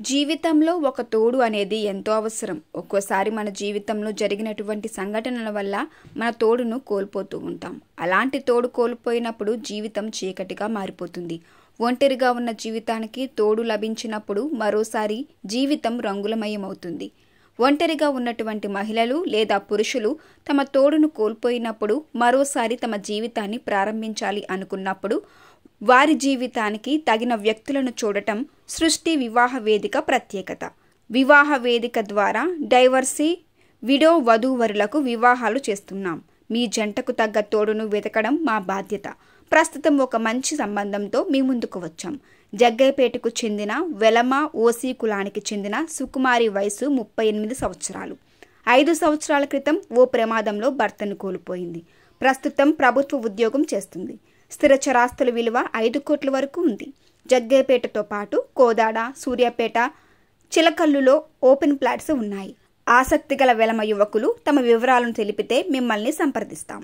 జీవితంలో ఒక తోడు అనేది ఎంతో అవసరం. ఒక్కోసారి మన జీవితంలో జరిగినటువంటి సంఘటనల వల్ల మన తోడును కోల్పోతూ ఉంటాం. అలాంటి తోడు కోల్పోయినప్పుడు జీవితం చీకటిగా మారిపోతుంది. ఒంటరిగా ఉన్న జీవితానికి తోడు లభించినప్పుడు మరోసారి జీవితం రంగులమయమవుతుంది. ఒంటరిగా ఉన్నటువంటి మహిళలు లేదా పురుషులు తమ తోడును కోల్పోయినప్పుడు మరోసారి తమ జీవితాన్ని ప్రారంభించాలి అనుకున్నప్పుడు వారి జీవితానికి తగిన వ్యక్తులను చూడటం సృష్టి వివాహ వేదిక ప్రత్యేకత. వివాహ వేదిక ద్వారా డైవర్సీ, విడో వధూవరులకు వివాహాలు చేస్తున్నాం. మీ జంటకు తగ్గ తోడును వెతకడం మా బాధ్యత. ప్రస్తుతం ఒక మంచి సంబంధంతో మీ ముందుకు వచ్చాం. జగ్గైపేటకు చెందిన వెలమ ఓసీ కులానికి చెందిన సుకుమారి వయసు 38 సంవత్సరాలు. 5 సంవత్సరాల క్రితం ఓ ప్రమాదంలో భర్తను కోల్పోయింది. ప్రస్తుతం ప్రభుత్వ ఉద్యోగం చేస్తుంది. స్థిర చరాస్తుల విలువ 5 కోట్ల వరకు ఉంది. జగ్గైపేటతో పాటు కోదాడ, సూర్యాపేట, చిలకల్లులో ఓపెన్ ప్లాట్స్ ఉన్నాయి. ఆసక్తిగల వెలమ యువకులు తమ వివరాలను తెలిపితే మిమ్మల్ని సంప్రదిస్తాం.